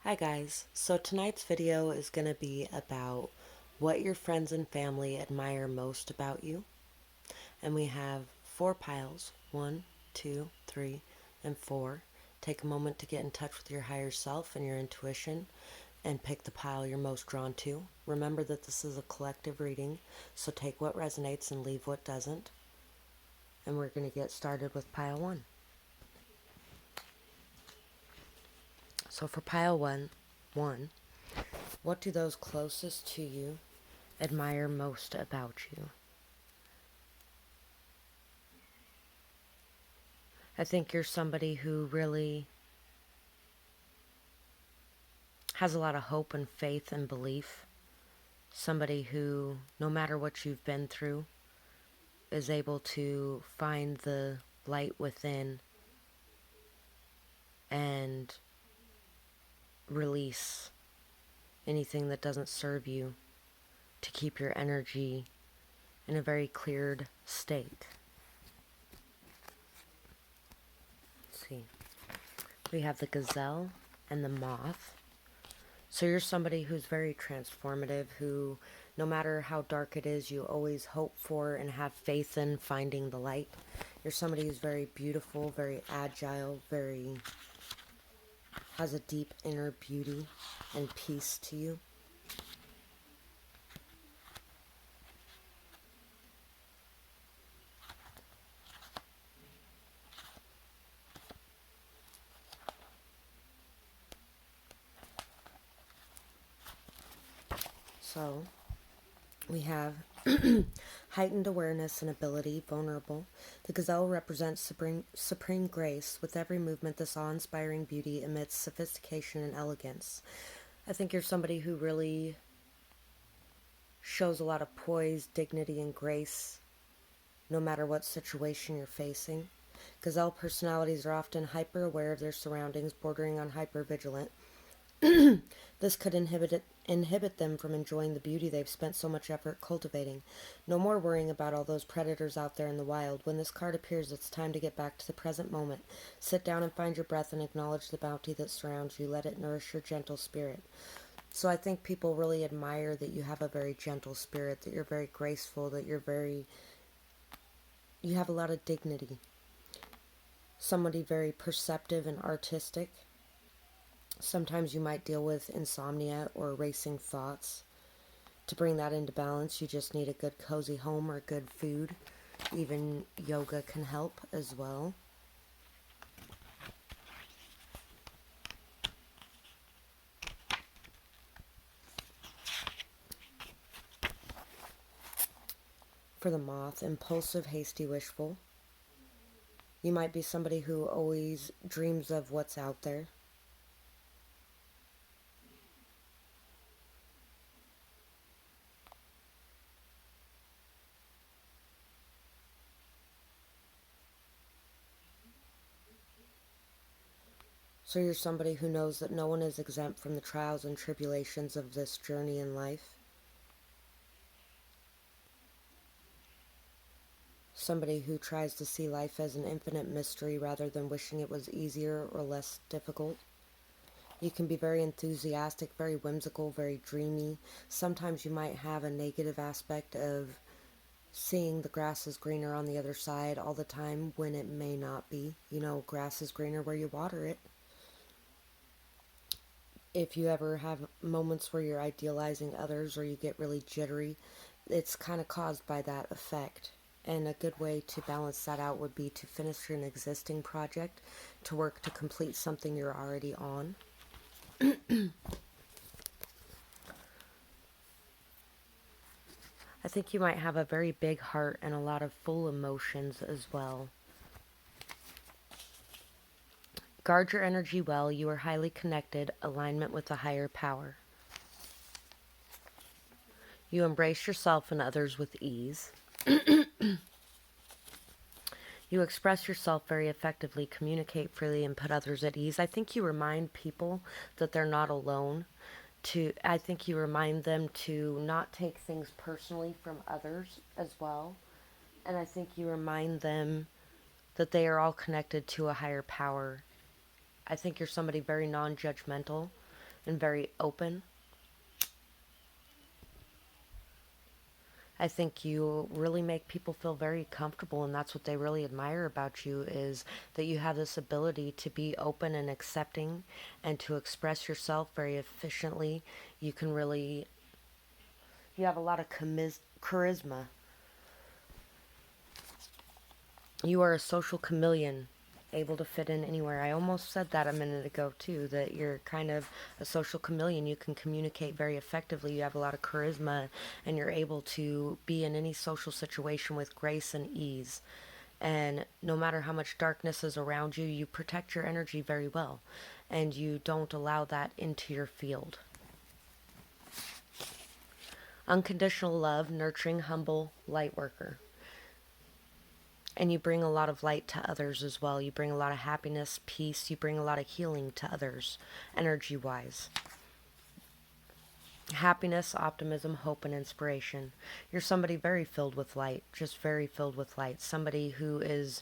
Hi guys, so tonight's video is going to be about what your friends and family admire most about you. And we have four piles, one, two, three, and four. Take a moment to get in touch with your higher self and your intuition and pick the pile you're most drawn to. Remember that this is a collective reading, so take what resonates and leave what doesn't. And we're going to get started with pile one. So for pile one, what do those closest to you admire most about you? I think you're somebody who really has a lot of hope and faith and belief. Somebody who, no matter what you've been through, is able to find the light within and release anything that doesn't serve you to keep your energy in a very cleared state. Let's see. We have the gazelle and the moth. So you're somebody who's very transformative, who, no matter how dark it is, you always hope for and have faith in finding the light. You're somebody who's very beautiful, very agile, has a deep inner beauty and peace to you. So we have heightened awareness and ability, vulnerable. The gazelle represents supreme grace. With every movement, this awe-inspiring beauty emits sophistication and elegance. I think you're somebody who really shows a lot of poise, dignity, and grace no matter what situation you're facing. Gazelle personalities are often hyper aware of their surroundings, bordering on hyper vigilant. This could inhibit them from enjoying the beauty they've spent so much effort cultivating. No more worrying about all those predators out there in the wild. When this card appears, it's time to get back to the present moment. Sit down and find your breath and acknowledge the bounty that surrounds you. Let it nourish your gentle spirit. So I think people really admire that you have a very gentle spirit, that you're very graceful, that you have a lot of dignity. Somebody very perceptive and artistic. Sometimes you might deal with insomnia or racing thoughts. To bring that into balance, you just need a good cozy home or good food. Even yoga can help as well. For the moth, impulsive, hasty, wishful. You might be somebody who always dreams of what's out there. So you're somebody who knows that no one is exempt from the trials and tribulations of this journey in life. Somebody who tries to see life as an infinite mystery rather than wishing it was easier or less difficult. You can be very enthusiastic, very whimsical, very dreamy. Sometimes you might have a negative aspect of seeing the grass is greener on the other side all the time when it may not be. You know, grass is greener where you water it. If you ever have moments where you're idealizing others or you get really jittery, it's kind of caused by that effect. And a good way to balance that out would be to finish an existing project, to work to complete something you're already on. I think you might have a very big heart and a lot of full emotions as well. Guard your energy well. You are highly connected, alignment with a higher power. You embrace yourself and others with ease. You express yourself very effectively, communicate freely, and put others at ease. I think you remind people that they're not alone. I think you remind them to not take things personally from others as well. And I think you remind them that they are all connected to a higher power. I think you're somebody very non-judgmental, and very open. I think you really make people feel very comfortable, and that's what they really admire about you, is that you have this ability to be open and accepting and to express yourself very efficiently. You can really, you have a lot of charisma. You are a social chameleon, able to fit in anywhere. I almost said that a minute ago too, that you're kind of a social chameleon. You can communicate very effectively. You have a lot of charisma, and you're able to be in any social situation with grace and ease. And no matter how much darkness is around you, you protect your energy very well, and you don't allow that into your field. Unconditional love, nurturing, humble, light worker. And you bring a lot of light to others as well. You bring a lot of happiness, peace. You bring a lot of healing to others, energy wise. Happiness, optimism, hope, and inspiration. You're somebody very filled with light, just very filled with light. Somebody who is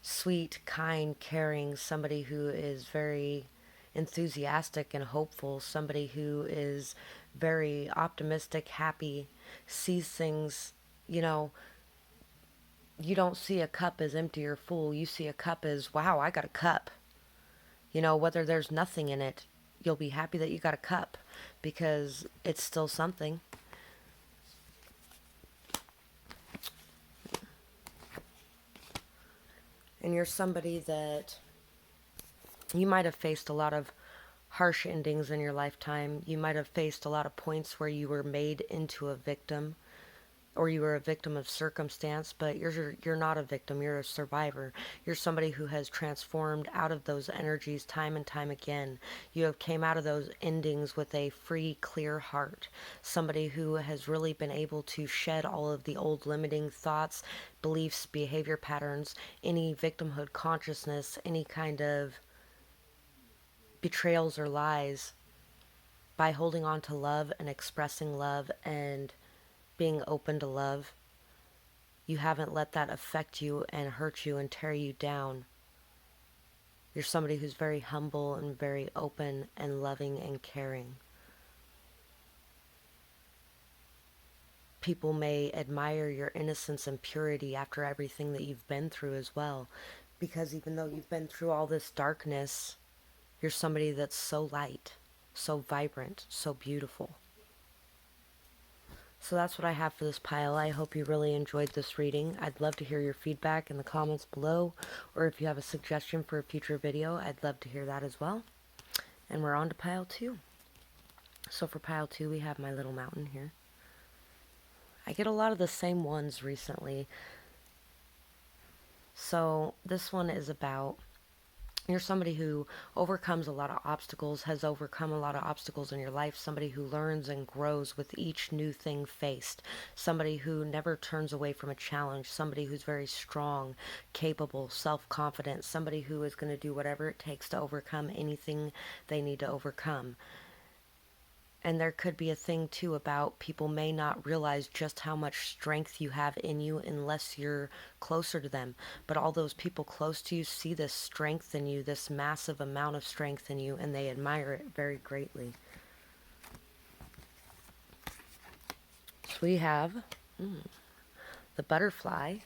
sweet, kind, caring. Somebody who is very enthusiastic and hopeful. Somebody who is very optimistic, happy, sees things, you know, you don't see a cup as empty or full. You see a cup as, wow, I got a cup. You know, whether there's nothing in it, you'll be happy that you got a cup because it's still something. And you're somebody that you might have faced a lot of harsh endings in your lifetime. You might have faced a lot of points where you were made into a victim, or you were a victim of circumstance, but you're not a victim, you're a survivor. You're somebody who has transformed out of those energies time and time again. You have came out of those endings with a free, clear heart. Somebody who has really been able to shed all of the old limiting thoughts, beliefs, behavior patterns, any victimhood consciousness, any kind of betrayals or lies, by holding on to love and expressing love and being open to love. You haven't let that affect you and hurt you and tear you down. You're somebody who's very humble and very open and loving and caring. People may admire your innocence and purity after everything that you've been through as well. Because even though you've been through all this darkness, you're somebody that's so light, so vibrant, so beautiful. So that's what I have for this pile. I hope you really enjoyed this reading. I'd love to hear your feedback in the comments below, or if you have a suggestion for a future video, I'd love to hear that as well. And we're on to pile 2. So for pile 2, we have my little mountain here. I get a lot of the same ones recently. So this one is about, you're somebody who overcomes a lot of obstacles, has overcome a lot of obstacles in your life, somebody who learns and grows with each new thing faced, somebody who never turns away from a challenge, somebody who's very strong, capable, self-confident, somebody who is going to do whatever it takes to overcome anything they need to overcome. And there could be a thing too about people may not realize just how much strength you have in you unless you're closer to them. But all those people close to you see this strength in you, this massive amount of strength in you, and they admire it very greatly. So we have the butterfly,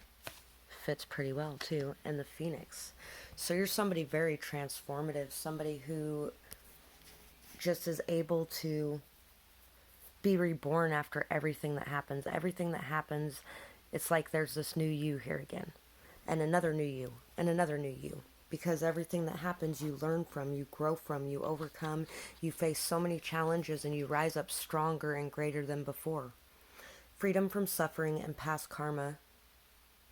fits pretty well too, and the phoenix. So you're somebody very transformative, somebody who just is able to be reborn after everything that happens. Everything that happens, it's like there's this new you here again, and another new you, and another new you. Because everything that happens, you learn from, you grow from, you overcome, you face so many challenges, and you rise up stronger and greater than before. Freedom from suffering and past karma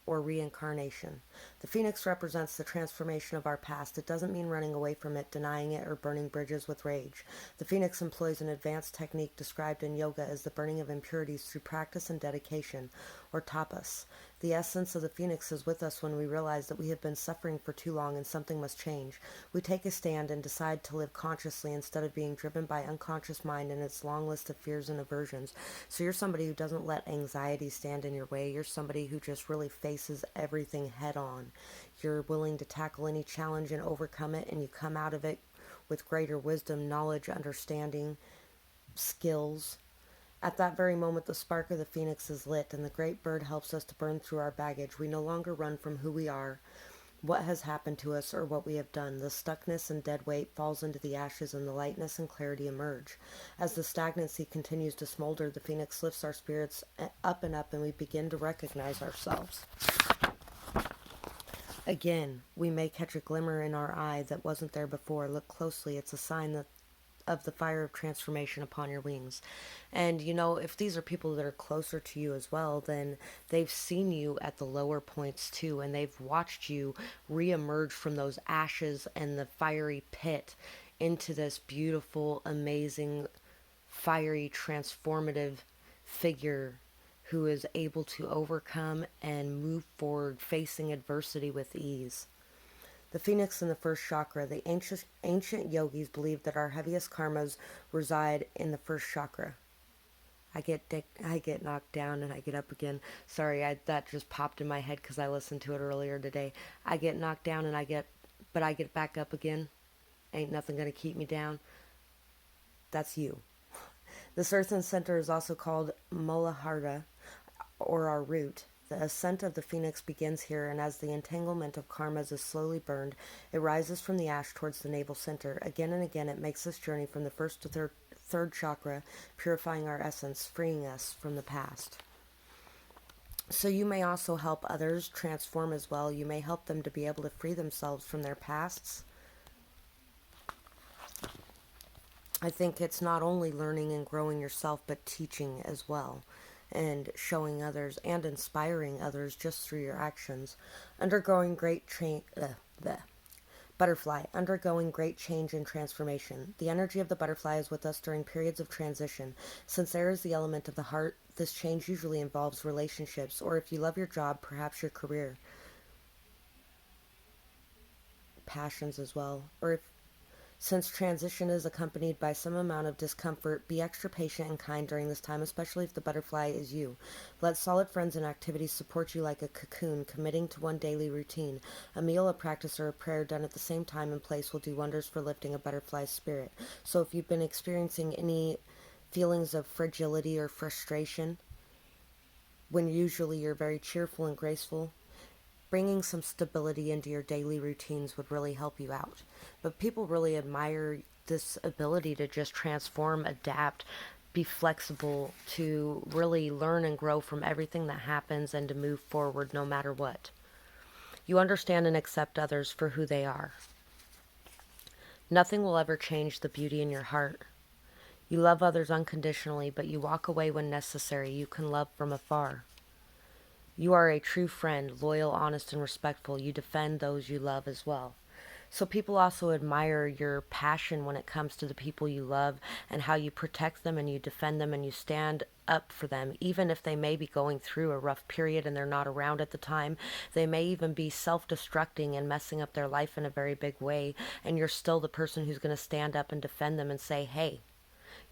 or reincarnation. The phoenix represents the transformation of our past. It doesn't mean running away from it, denying it, or burning bridges with rage. The phoenix employs an advanced technique described in yoga as the burning of impurities through practice and dedication, or tapas. The essence of the phoenix is with us when we realize that we have been suffering for too long and something must change. We take a stand and decide to live consciously instead of being driven by unconscious mind and its long list of fears and aversions. So you're somebody who doesn't let anxiety stand in your way. You're somebody who just really faces everything head on. You're willing to tackle any challenge and overcome it, and you come out of it with greater wisdom, knowledge, understanding, skills. At that very moment, the spark of the phoenix is lit, and the great bird helps us to burn through our baggage. We no longer run from who we are, what has happened to us, or what we have done. The stuckness and dead weight falls into the ashes, and the lightness and clarity emerge. As the stagnancy continues to smolder, the phoenix lifts our spirits up and up, and we begin to recognize ourselves. Again, we may catch a glimmer in our eye that wasn't there before. Look closely. It's a sign that of the fire of transformation upon your wings. And if these are people that are closer to you as well, then they've seen you at the lower points too, and they've watched you reemerge from those ashes and the fiery pit into this beautiful, amazing, fiery, transformative figure who is able to overcome and move forward facing adversity with ease. The phoenix in the first chakra. The ancient yogis believed that our heaviest karmas reside in the first chakra. I get knocked down and I get up again. Sorry, that just popped in my head because I listened to it earlier today. I get knocked down and I get back up again. Ain't nothing gonna keep me down. That's you. This earthen center is also called Muladhara, or our root. The ascent of the phoenix begins here, and as the entanglement of karmas is slowly burned, it rises from the ash towards the navel center. Again and again, it makes this journey from the first to third chakra, purifying our essence, freeing us from the past. So you may also help others transform as well. You may help them to be able to free themselves from their pasts. I think it's not only learning and growing yourself, but teaching as well, and showing others and inspiring others just through your actions. Undergoing great butterfly, undergoing great change and transformation. The energy of the butterfly is with us during periods of transition. Since air is the element of the heart, this change usually involves relationships, or if you love your job, perhaps your career, passions as well, or if since transition is accompanied by some amount of discomfort, be extra patient and kind during this time, especially if the butterfly is you. Let solid friends and activities support you like a cocoon, committing to one daily routine. A meal, a practice, or a prayer done at the same time and place will do wonders for lifting a butterfly's spirit. So if you've been experiencing any feelings of fragility or frustration, when usually you're very cheerful and graceful, bringing some stability into your daily routines would really help you out. But people really admire this ability to just transform, adapt, be flexible, to really learn and grow from everything that happens and to move forward no matter what. You understand and accept others for who they are. Nothing will ever change the beauty in your heart. You love others unconditionally, but you walk away when necessary. You can love from afar. You are a true friend, loyal, honest, and respectful. You defend those you love as well. So people also admire your passion when it comes to the people you love and how you protect them and you defend them and you stand up for them, even if they may be going through a rough period and they're not around at the time. They may even be self-destructing and messing up their life in a very big way, and you're still the person who's going to stand up and defend them and say, hey,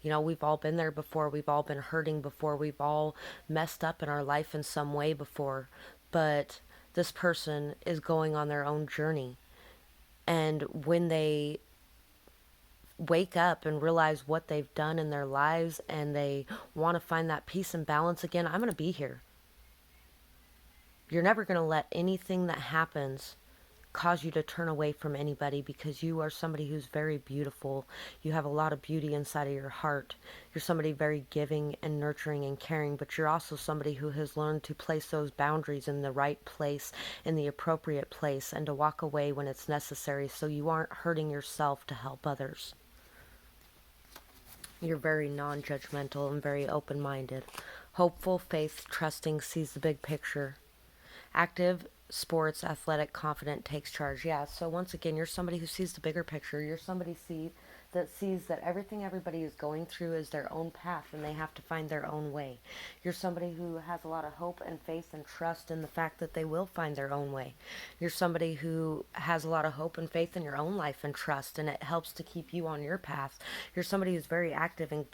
we've all been there before. We've all been hurting before. We've all messed up in our life in some way before. But this person is going on their own journey. And when they wake up and realize what they've done in their lives and they want to find that peace and balance again, I'm going to be here. You're never going to let anything that happens cause you to turn away from anybody, because you are somebody who's very beautiful. You have a lot of beauty inside of your heart. You're somebody very giving and nurturing and caring, but you're also somebody who has learned to place those boundaries in the right place, in the appropriate place, and to walk away when it's necessary so you aren't hurting yourself to help others. You're very non-judgmental and very open-minded. Hopeful, faith, trusting, sees the big picture. Active, sports, athletic, confident, takes charge. Yeah, so once again, you're somebody who sees the bigger picture. You're somebody that sees that everything everybody is going through is their own path and they have to find their own way. You're somebody who has a lot of hope and faith and trust in the fact that they will find their own way. You're somebody who has a lot of hope and faith in your own life and trust, and it helps to keep you on your path. You're somebody who's very active and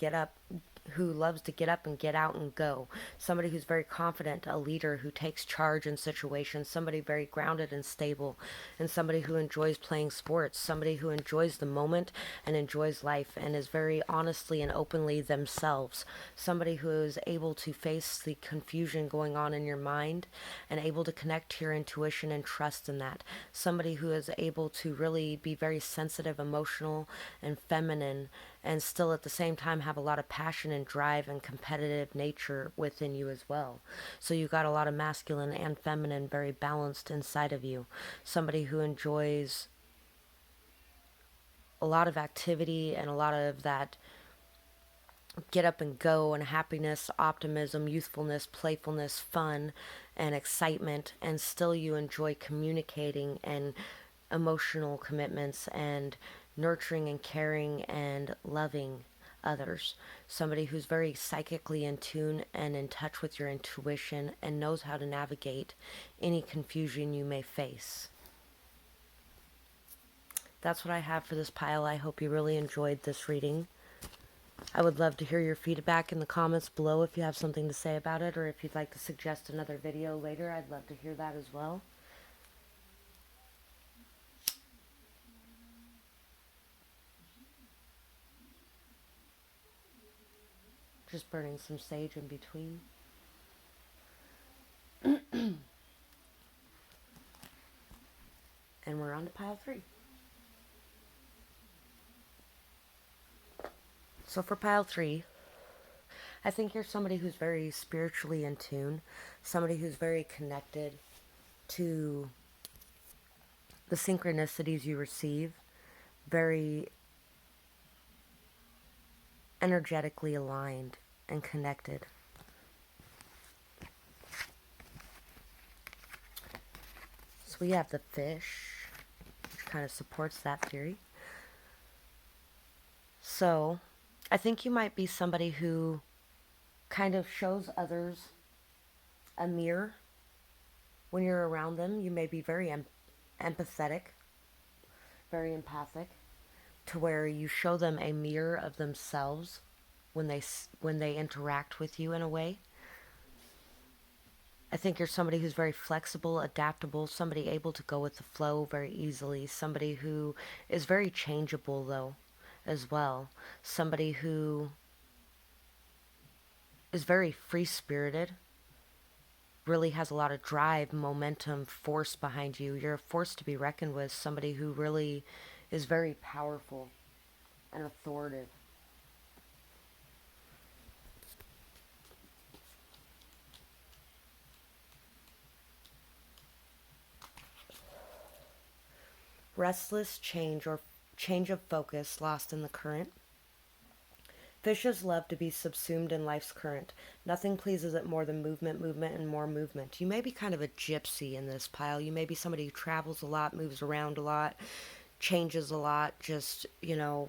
who loves to get up and get out and go, somebody who's very confident, a leader who takes charge in situations, somebody very grounded and stable, and somebody who enjoys playing sports, somebody who enjoys the moment and enjoys life and is very honestly and openly themselves, somebody who is able to face the confusion going on in your mind and able to connect to your intuition and trust in that, somebody who is able to really be very sensitive, emotional, and feminine, and still at the same time have a lot of passion and drive and competitive nature within you as well. So you got a lot of masculine and feminine very balanced inside of you. Somebody who enjoys a lot of activity and a lot of that get up and go and happiness, optimism, youthfulness, playfulness, fun, and excitement, and still you enjoy communicating and emotional commitments and nurturing and caring and loving others. Somebody who's very psychically in tune and in touch with your intuition and knows how to navigate any confusion you may face. That's what I have for this pile. I hope you really enjoyed this reading. I would love to hear your feedback in the comments below if you have something to say about it, or if you'd like to suggest another video later. I'd love to hear that as well. Just burning some sage in between. And we're on to pile 3. So for pile 3, I think you're somebody who's very spiritually in tune, somebody who's very connected to the synchronicities you receive, very energetically aligned and connected. So we have the fish, which kind of supports that theory. So I think you might be somebody who kind of shows others a mirror when you're around them. You may be very empathetic, very empathic, to where you show them a mirror of themselves when they interact with you in a way. I think you're somebody who's very flexible, adaptable, somebody able to go with the flow very easily, somebody who is very changeable though as well, somebody who is very free-spirited, really has a lot of drive, momentum, force behind you. You're a force to be reckoned with, somebody who really is very powerful and authoritative. Restless change or change of focus lost in the current. Fishes love to be subsumed in life's current. Nothing pleases it more than movement, movement, and more movement. You may be kind of a gypsy in this pile. You may be somebody who travels a lot, moves around a lot, changes a lot, just,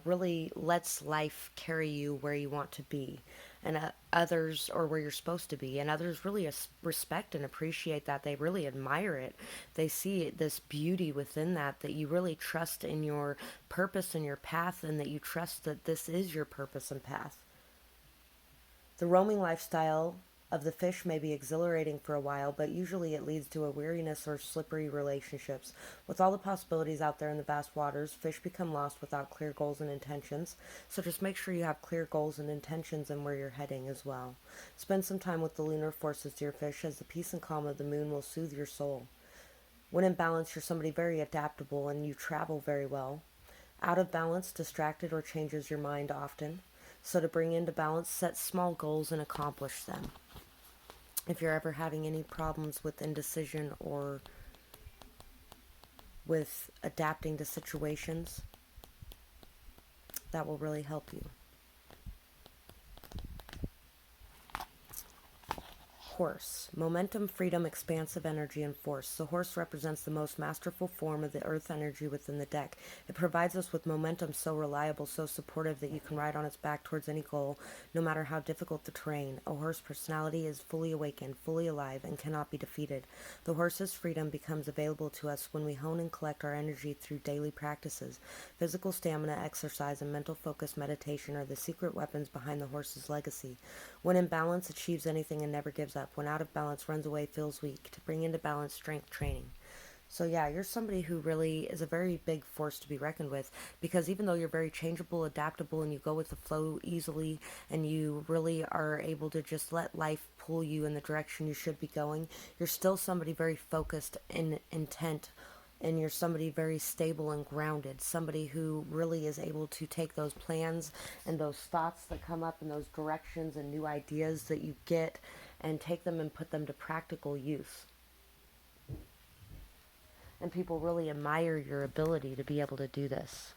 really lets life carry you where you want to be. And others, or where you're supposed to be. And others really respect and appreciate that. They really admire it. They see this beauty within that you really trust in your purpose and your path, and that you trust that this is your purpose and path. The roaming lifestyle of the fish may be exhilarating for a while, but usually it leads to a weariness or slippery relationships. With all the possibilities out there in the vast waters, fish become lost without clear goals and intentions. So just make sure you have clear goals and intentions and where you're heading as well. Spend some time with the lunar forces, dear fish, as the peace and calm of the moon will soothe your soul. When in balance, you're somebody very adaptable and you travel very well. Out of balance, distracted, or changes your mind often. So to bring into balance, set small goals and accomplish them. If you're ever having any problems with indecision or with adapting to situations, that will really help you. horse. Momentum, freedom, expansive energy, and force. The horse represents the most masterful form of the earth energy within the deck. It provides us with momentum so reliable, so supportive that you can ride on its back towards any goal, no matter how difficult the terrain. A horse personality is fully awakened, fully alive, and cannot be defeated. The horse's freedom becomes available to us when we hone and collect our energy through daily practices. Physical stamina, exercise, and mental focus meditation are the secret weapons behind the horse's legacy. When in balance, achieves anything and never gives up. When out of balance, runs away, feels weak. To bring into balance, strength training. So yeah, you're somebody who really is a very big force to be reckoned with, because even though you're very changeable, adaptable, and you go with the flow easily, and you really are able to just let life pull you in the direction you should be going, you're still somebody very focused and intent, and you're somebody very stable and grounded, somebody who really is able to take those plans and those thoughts that come up and those directions and new ideas that you get and take them and put them to practical use. And people really admire your ability to be able to do this.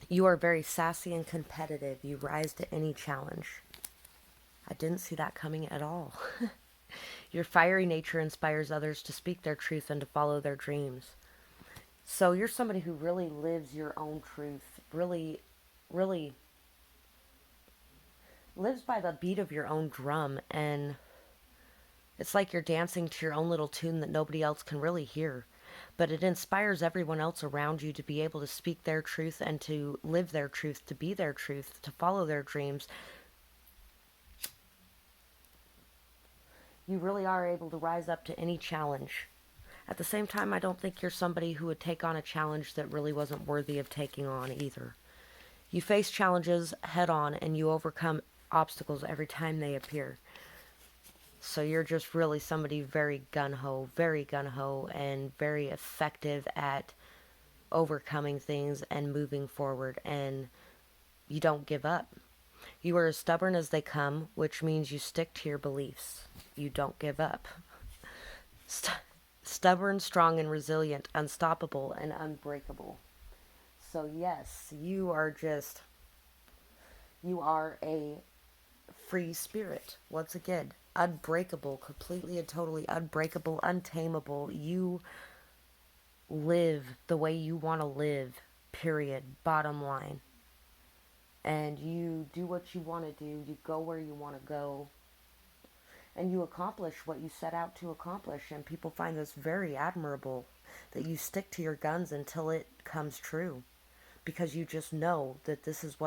You are very sassy and competitive. You rise to any challenge. I didn't see that coming at all. Your fiery nature inspires others to speak their truth and to follow their dreams. So you're somebody who really lives your own truth, really lives by the beat of your own drum, and it's like you're dancing to your own little tune that nobody else can really hear. But it inspires everyone else around you to be able to speak their truth and to live their truth, to be their truth, to follow their dreams. You really are able to rise up to any challenge. At the same time, I don't think you're somebody who would take on a challenge that really wasn't worthy of taking on either. You face challenges head on and you overcome obstacles every time they appear. So you're just really somebody very gun-ho, and very effective at overcoming things and moving forward, and you don't give up. You are as stubborn as they come, which means you stick to your beliefs. You don't give up. Stubborn, strong, and resilient, unstoppable, and unbreakable. So yes, you are a free spirit. Once again, unbreakable, completely and totally unbreakable, untamable. You live the way you want to live, period, bottom line. And you do what you want to do, you go where you want to go, and you accomplish what you set out to accomplish. And people find this very admirable, that you stick to your guns until it comes true, because you just know that this is what